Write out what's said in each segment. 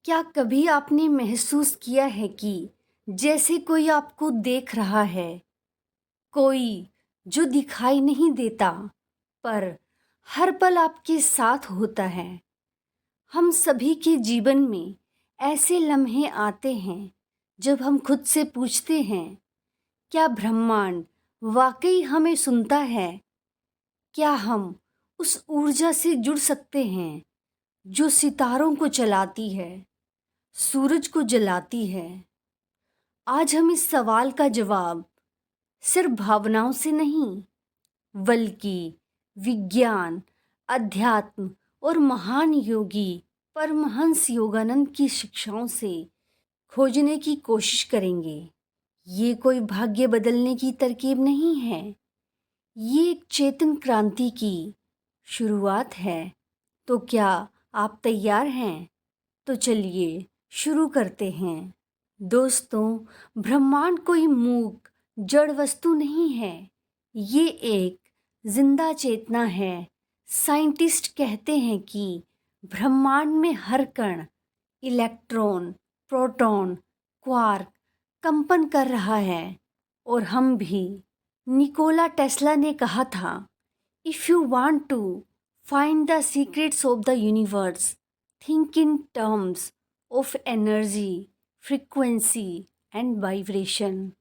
क्या कभी आपने महसूस किया है कि जैसे कोई आपको देख रहा है, कोई जो दिखाई नहीं देता पर हर पल आपके साथ होता है? हम सभी के जीवन में ऐसे लम्हे आते हैं जब हम खुद से पूछते हैं, क्या ब्रह्मांड वाकई हमें सुनता है? क्या हम उस ऊर्जा से जुड़ सकते हैं जो सितारों को चलाती है, सूरज को जलाती है? आज हम इस सवाल का जवाब सिर्फ भावनाओं से नहीं, बल्कि विज्ञान, अध्यात्म और महान योगी परमहंस योगानंद की शिक्षाओं से खोजने की कोशिश करेंगे। ये कोई भाग्य बदलने की तरकीब नहीं है, ये एक चेतन क्रांति की शुरुआत है। तो क्या आप तैयार हैं? तो चलिए शुरू करते हैं। दोस्तों, ब्रह्मांड कोई मूक जड़ वस्तु नहीं है, ये एक जिंदा चेतना है। साइंटिस्ट कहते हैं कि ब्रह्मांड में हर कण, इलेक्ट्रॉन, प्रोटॉन, क्वार्क कंपन कर रहा है और हम भी। निकोला टेस्ला ने कहा था, if you want to find the secrets of the universe, think in terms of energy, frequency and vibration.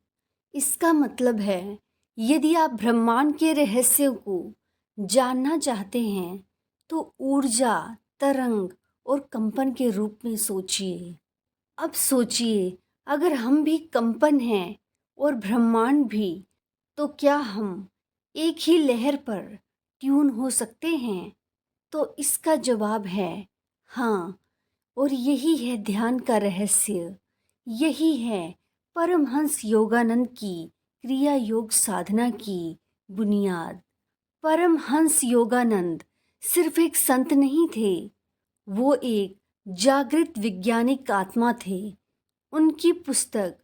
इसका मतलब है, यदि आप ब्रह्मांड के रहस्यों को जानना चाहते हैं तो ऊर्जा, तरंग और कंपन के रूप में सोचिए। अब सोचिए, अगर हम भी कंपन हैं और ब्रह्मांड भी, तो क्या हम एक ही लहर पर ट्यून हो सकते हैं? तो इसका जवाब है हाँ। और यही है ध्यान का रहस्य, यही है परमहंस योगानंद की क्रिया योग साधना की बुनियाद। परमहंस योगानंद सिर्फ एक संत नहीं थे, वो एक जागृत वैज्ञानिक आत्मा थे। उनकी पुस्तक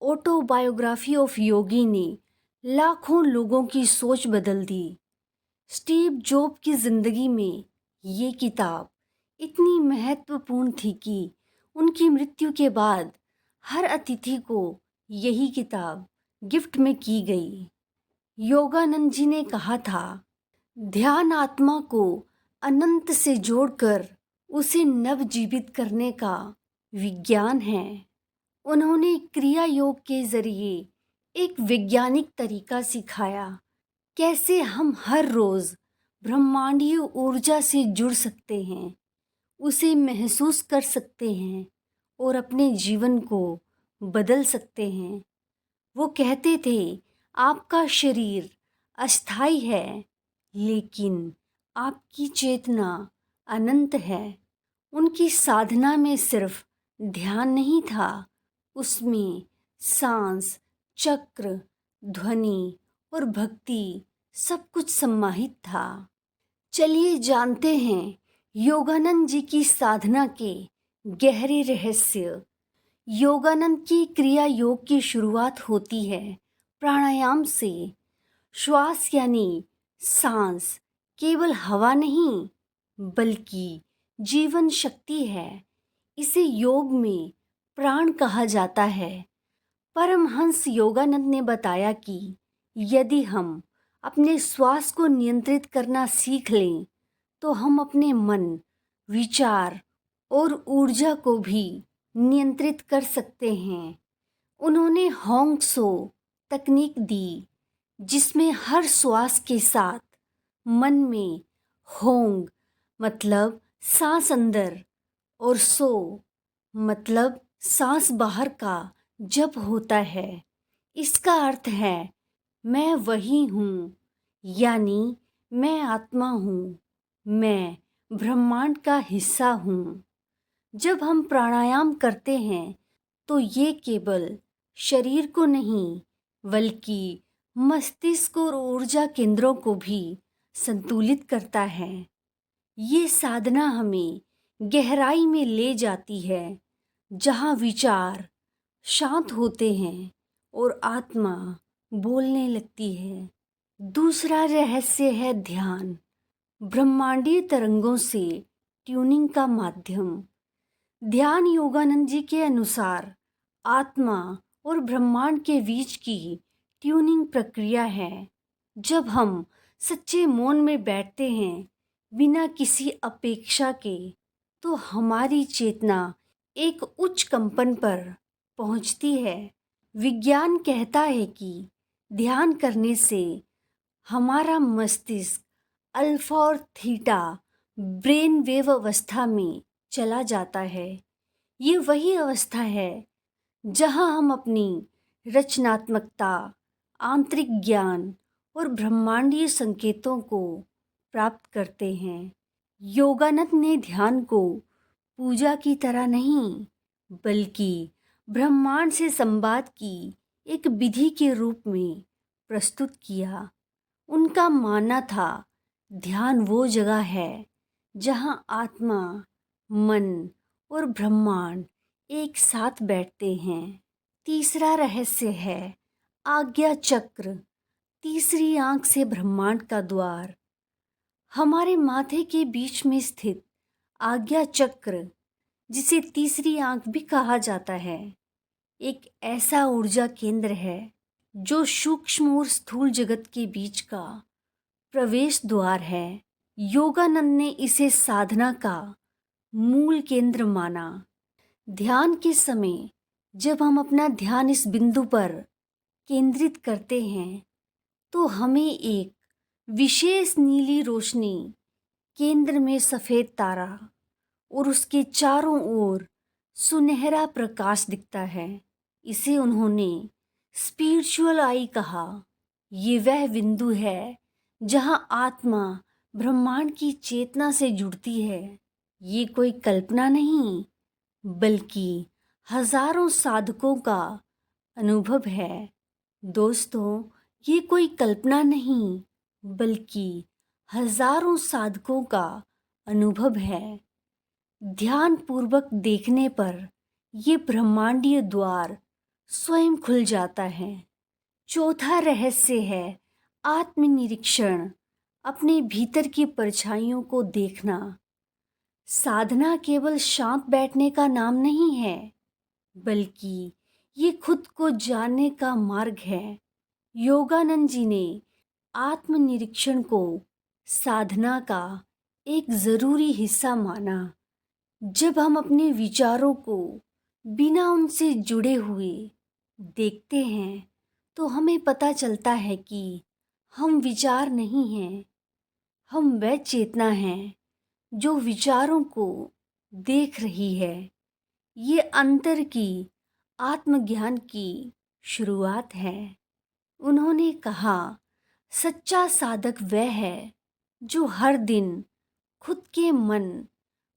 ऑटोबायोग्राफी ऑफ योगी ने लाखों लोगों की सोच बदल दी। स्टीव जॉब की जिंदगी में ये किताब इतनी महत्वपूर्ण थी कि उनकी मृत्यु के बाद हर अतिथि को यही किताब गिफ्ट में की गई। योगानंद जी ने कहा था, ध्यान आत्मा को अनंत से जोड़कर उसे नवजीवित करने का विज्ञान है। उन्होंने क्रिया योग के जरिए एक वैज्ञानिक तरीका सिखाया, कैसे हम हर रोज ब्रह्मांडीय ऊर्जा से जुड़ सकते हैं, उसे महसूस कर सकते हैं और अपने जीवन को बदल सकते हैं। वो कहते थे, आपका शरीर अस्थाई है, लेकिन आपकी चेतना अनंत है। उनकी साधना में सिर्फ ध्यान नहीं था, उसमें सांस, चक्र, ध्वनि और भक्ति सब कुछ सम्माहित था। चलिए जानते हैं योगानंद जी की साधना के गहरे रहस्य। योगानंद की क्रिया योग की शुरुआत होती है प्राणायाम से। श्वास यानी सांस केवल हवा नहीं, बल्कि जीवन शक्ति है। इसे योग में प्राण कहा जाता है। परमहंस योगानंद ने बताया कि यदि हम अपने श्वास को नियंत्रित करना सीख लें तो हम अपने मन, विचार और ऊर्जा को भी नियंत्रित कर सकते हैं। उन्होंने होंग सो तकनीक दी, जिसमें हर श्वास के साथ मन में होंग मतलब सांस अंदर और सो मतलब सांस बाहर का जप होता है। इसका अर्थ है, मैं वही हूँ, यानी मैं आत्मा हूँ, मैं ब्रह्मांड का हिस्सा हूँ। जब हम प्राणायाम करते हैं तो ये केवल शरीर को नहीं, बल्कि मस्तिष्क और ऊर्जा केंद्रों को भी संतुलित करता है। ये साधना हमें गहराई में ले जाती है, जहाँ विचार शांत होते हैं और आत्मा बोलने लगती है। दूसरा रहस्य है ध्यान, ब्रह्मांडीय तरंगों से ट्यूनिंग का माध्यम। ध्यान योगानंद जी के अनुसार आत्मा और ब्रह्मांड के बीच की ट्यूनिंग प्रक्रिया है। जब हम सच्चे मौन में बैठते हैं बिना किसी अपेक्षा के, तो हमारी चेतना एक उच्च कंपन पर पहुंचती है। विज्ञान कहता है कि ध्यान करने से हमारा मस्तिष्क अल्फा और थीटा ब्रेन वेव अवस्था में चला जाता है। ये वही अवस्था है जहां हम अपनी रचनात्मकता, आंतरिक ज्ञान और ब्रह्मांडीय संकेतों को प्राप्त करते हैं। योगानंद ने ध्यान को पूजा की तरह नहीं, बल्कि ब्रह्मांड से संवाद की एक विधि के रूप में प्रस्तुत किया। उनका मानना था, ध्यान वो जगह है जहां आत्मा, मन और ब्रह्मांड एक साथ बैठते हैं। तीसरा रहस्य है आज्ञा चक्र, तीसरी आंख से ब्रह्मांड का द्वार। हमारे माथे के बीच में स्थित आज्ञा चक्र, जिसे तीसरी आंख भी कहा जाता है, एक ऐसा ऊर्जा केंद्र है जो सूक्ष्म और स्थूल जगत के बीच का प्रवेश द्वार है। योगानंद ने इसे साधना का मूल केंद्र माना। ध्यान के समय जब हम अपना ध्यान इस बिंदु पर केंद्रित करते हैं, तो हमें एक विशेष नीली रोशनी, केंद्र में सफेद तारा और उसके चारों ओर सुनहरा प्रकाश दिखता है। इसे उन्होंने स्पिरिचुअल आई कहा। ये वह बिंदु है जहां आत्मा ब्रह्मांड की चेतना से जुड़ती है। ये कोई कल्पना नहीं, बल्कि हजारों साधकों का अनुभव है। दोस्तों, ये कोई कल्पना नहीं, बल्कि हजारों साधकों का अनुभव है। ध्यान पूर्वक देखने पर ये ब्रह्मांडीय द्वार स्वयं खुल जाता है। चौथा रहस्य है आत्मनिरीक्षण, अपने भीतर की परछाइयों को देखना। साधना केवल शांत बैठने का नाम नहीं है, बल्कि ये खुद को जानने का मार्ग है। योगानंद जी ने आत्मनिरीक्षण को साधना का एक जरूरी हिस्सा माना। जब हम अपने विचारों को बिना उनसे जुड़े हुए देखते हैं, तो हमें पता चलता है कि हम विचार नहीं हैं, हम वह चेतना हैं जो विचारों को देख रही है। ये अंतर की आत्मज्ञान की शुरुआत है। उन्होंने कहा, सच्चा साधक वह है जो हर दिन खुद के मन,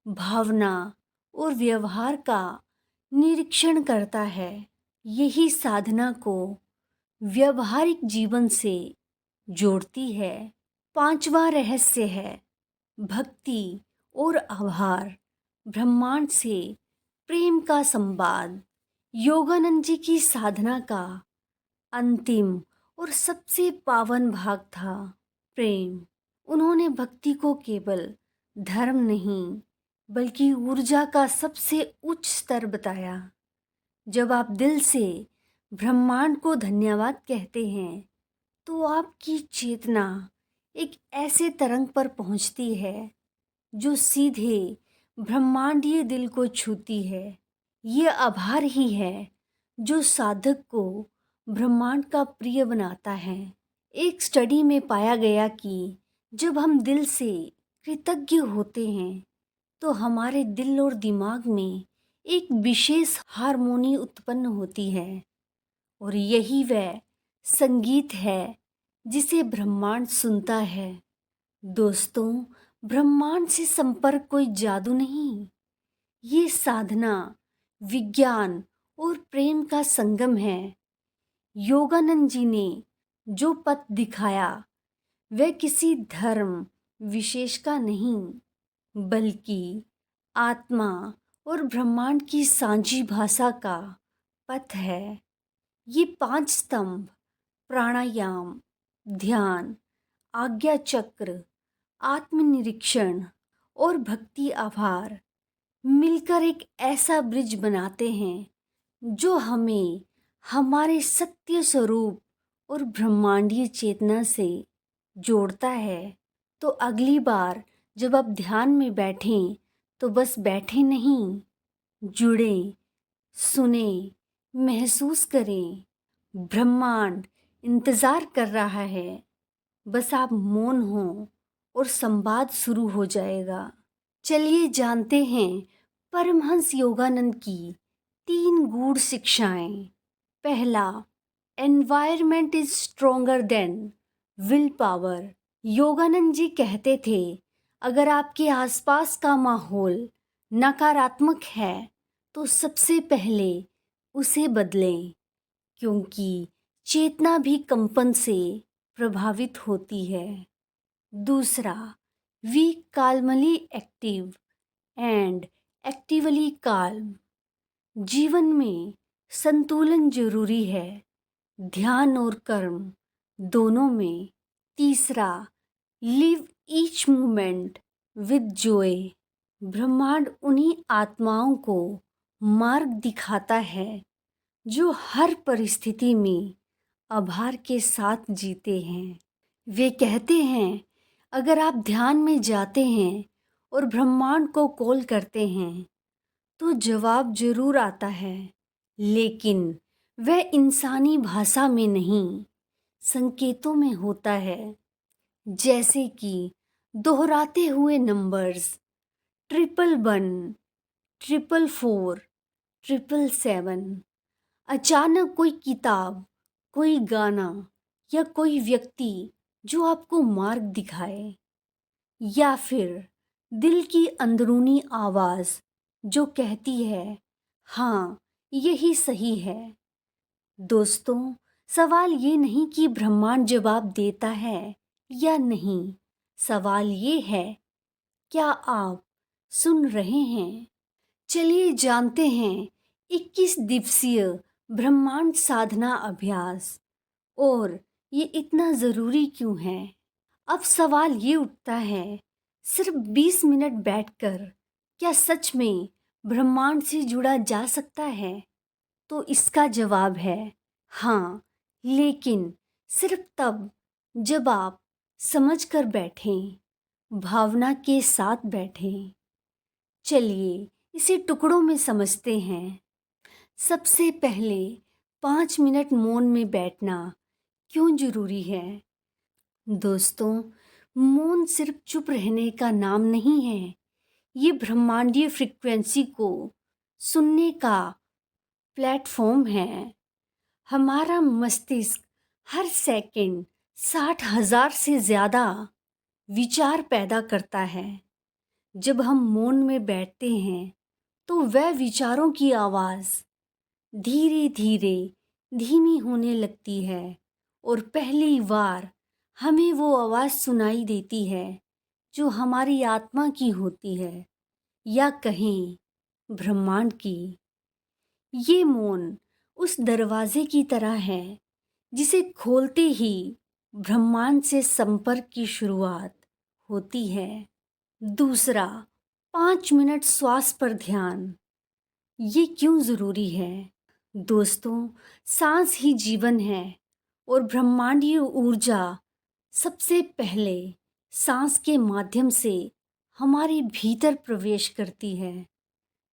भावना और व्यवहार का निरीक्षण करता है। यही साधना को व्यवहारिक जीवन से जोड़ती है। पांचवा रहस्य है भक्ति और आभार, ब्रह्मांड से प्रेम का संवाद। योगानंद जी की साधना का अंतिम और सबसे पावन भाग था प्रेम। उन्होंने भक्ति को केवल धर्म नहीं, बल्कि ऊर्जा का सबसे उच्च स्तर बताया। जब आप दिल से ब्रह्मांड को धन्यवाद कहते हैं, तो आपकी चेतना एक ऐसे तरंग पर पहुंचती है जो सीधे ब्रह्मांडीय दिल को छूती है। ये आभार ही है जो साधक को ब्रह्मांड का प्रिय बनाता है। एक स्टडी में पाया गया कि जब हम दिल से कृतज्ञ होते हैं, तो हमारे दिल और दिमाग में एक विशेष हार्मोनी उत्पन्न होती है, और यही वह संगीत है जिसे ब्रह्मांड सुनता है। दोस्तों, ब्रह्मांड से संपर्क कोई जादू नहीं, ये साधना, विज्ञान और प्रेम का संगम है। योगानंद जी ने जो पथ दिखाया, वह किसी धर्म विशेष का नहीं, बल्कि आत्मा और ब्रह्मांड की साझी भाषा का पथ है। ये 5 स्तंभ, प्राणायाम, ध्यान, आज्ञा चक्र, आत्मनिरीक्षण और भक्ति आभार, मिलकर एक ऐसा ब्रिज बनाते हैं जो हमें हमारे सत्य स्वरूप और ब्रह्मांडीय चेतना से जोड़ता है। तो अगली बार जब आप ध्यान में बैठें तो बस बैठे नहीं, जुड़ें, सुने, महसूस करें। ब्रह्मांड इंतज़ार कर रहा है, बस आप मौन हो और संवाद शुरू हो जाएगा। चलिए जानते हैं परमहंस योगानंद की 3 गूढ़ शिक्षाएं। पहला, environment is stronger than will power. Yogananda ji कहते थे, अगर आपके आसपास का माहौल नकारात्मक है तो सबसे पहले उसे बदलें, क्योंकि चेतना भी कंपन से प्रभावित होती है। दूसरा, we calmly active and actively calm. जीवन में संतुलन जरूरी है, ध्यान और कर्म दोनों में। तीसरा, live each moment with Joy. ब्रह्मांड उन्हीं आत्माओं को मार्ग दिखाता है जो हर परिस्थिति में आभार के साथ जीते हैं। वे कहते हैं, अगर आप ध्यान में जाते हैं और ब्रह्मांड को कॉल करते हैं तो जवाब जरूर आता है, लेकिन वह इंसानी भाषा में नहीं, संकेतों में होता है। जैसे कि दोहराते हुए नंबर्स 111, 444, 777। अचानक कोई किताब, कोई गाना या कोई व्यक्ति जो आपको मार्ग दिखाए, या फिर दिल की अंदरूनी आवाज़ जो कहती है, हाँ यही सही है। दोस्तों, सवाल ये नहीं कि ब्रह्मांड जवाब देता है या नहीं, सवाल ये है, क्या आप सुन रहे हैं? चलिए जानते हैं 21 दिवसीय ब्रह्मांड साधना अभ्यास और ये इतना ज़रूरी क्यों है। अब सवाल ये उठता है, सिर्फ 20 मिनट बैठकर क्या सच में ब्रह्मांड से जुड़ा जा सकता है? तो इसका जवाब है हाँ, लेकिन सिर्फ तब जब आप समझ कर बैठें, भावना के साथ बैठें। चलिए इसे टुकड़ों में समझते हैं। सबसे पहले 5 मिनट मौन में बैठना क्यों जरूरी है? दोस्तों, मौन सिर्फ चुप रहने का नाम नहीं है, ये ब्रह्मांडीय फ्रिक्वेंसी को सुनने का प्लेटफॉर्म है। हमारा मस्तिष्क हर सेकंड 60,000 से ज़्यादा विचार पैदा करता है। जब हम मौन में बैठते हैं तो वह विचारों की आवाज़ धीरे धीरे धीमी होने लगती है और पहली बार हमें वो आवाज़ सुनाई देती है जो हमारी आत्मा की होती है, या कहें ब्रह्मांड की। ये मौन उस दरवाजे की तरह है जिसे खोलते ही ब्रह्मांड से संपर्क की शुरुआत होती है। दूसरा, 5 मिनट श्वास पर ध्यान। ये क्यों ज़रूरी है? दोस्तों, सांस ही जीवन है और ब्रह्मांडीय ऊर्जा सबसे पहले सांस के माध्यम से हमारे भीतर प्रवेश करती है।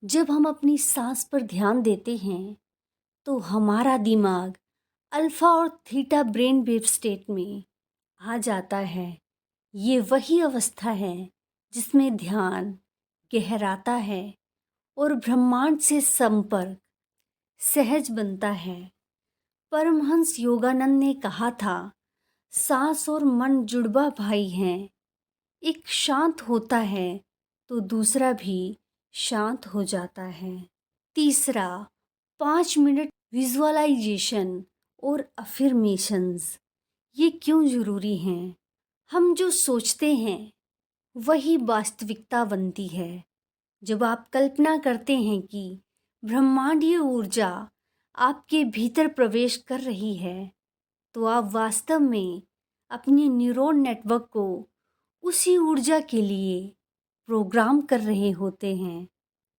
जब हम अपनी सांस पर ध्यान देते हैं तो हमारा दिमाग अल्फा और थीटा ब्रेन वेव स्टेट में आ जाता है। ये वही अवस्था है जिसमें ध्यान गहराता है और ब्रह्मांड से संपर्क सहज बनता है। परमहंस योगानंद ने कहा था, सांस और मन जुड़वा भाई हैं, एक शांत होता है तो दूसरा भी शांत हो जाता है। तीसरा, 5 मिनट विजुअलाइजेशन और अफर्मेशंस। ये क्यों ज़रूरी हैं? हम जो सोचते हैं वही वास्तविकता बनती है। जब आप कल्पना करते हैं कि ब्रह्मांडीय ऊर्जा आपके भीतर प्रवेश कर रही है तो आप वास्तव में अपने न्यूरॉन नेटवर्क को उसी ऊर्जा के लिए प्रोग्राम कर रहे होते हैं।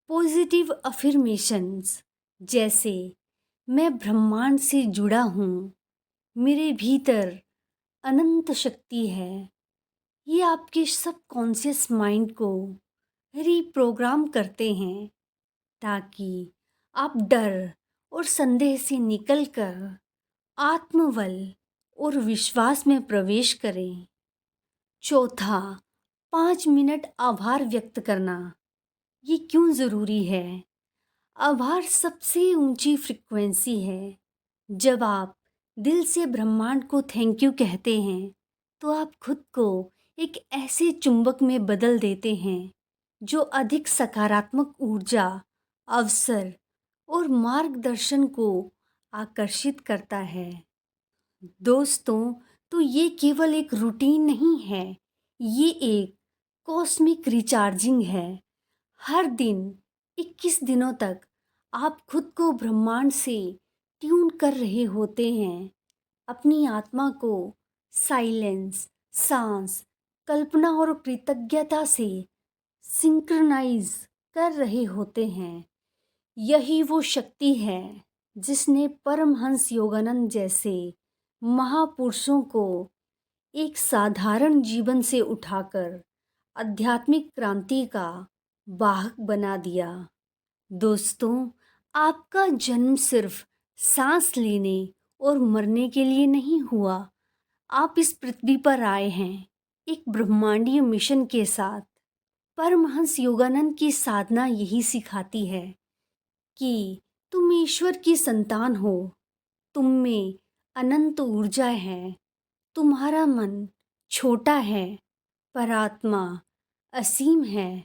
पॉजिटिव अफर्मेशंस जैसे मैं ब्रह्मांड से जुड़ा हूँ, मेरे भीतर अनंत शक्ति है। ये आपके सबकॉन्शियस माइंड को रीप्रोग्राम करते हैं ताकि आप डर और संदेह से निकलकर आत्मबल और विश्वास में प्रवेश करें। चौथा, 5 मिनट आभार व्यक्त करना। ये क्यों ज़रूरी है? आभार सबसे ऊंची फ्रिक्वेंसी है। जब आप दिल से ब्रह्मांड को थैंक यू कहते हैं तो आप खुद को एक ऐसे चुंबक में बदल देते हैं जो अधिक सकारात्मक ऊर्जा, अवसर और मार्गदर्शन को आकर्षित करता है। दोस्तों, तो ये केवल एक रूटीन नहीं है, ये एक कॉस्मिक रिचार्जिंग है। हर दिन 21 दिनों तक आप खुद को ब्रह्मांड से ट्यून कर रहे होते हैं। अपनी आत्मा को साइलेंस, सांस, कल्पना और कृतज्ञता से सिंक्रनाइज कर रहे होते हैं। यही वो शक्ति है जिसने परमहंस योगानंद जैसे महापुरुषों को एक साधारण जीवन से उठाकर आध्यात्मिक क्रांति का वाहक बना दिया। दोस्तों, आपका जन्म सिर्फ सांस लेने और मरने के लिए नहीं हुआ। आप इस पृथ्वी पर आए हैं एक ब्रह्मांडीय मिशन के साथ। परमहंस योगानंद की साधना यही सिखाती है कि तुम ईश्वर की संतान हो, तुम में अनंत ऊर्जा है, तुम्हारा मन छोटा है पर आत्मा असीम है।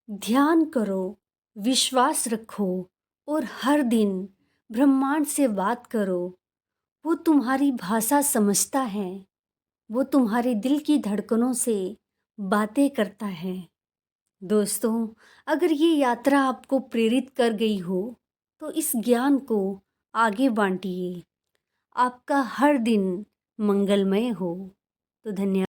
ध्यान करो, विश्वास रखो और हर दिन ब्रह्मांड से बात करो। वो तुम्हारी भाषा समझता है, वो तुम्हारे दिल की धड़कनों से बातें करता है। दोस्तों, अगर ये यात्रा आपको प्रेरित कर गई हो तो इस ज्ञान को आगे बांटिए। आपका हर दिन मंगलमय हो। तो धन्यवाद।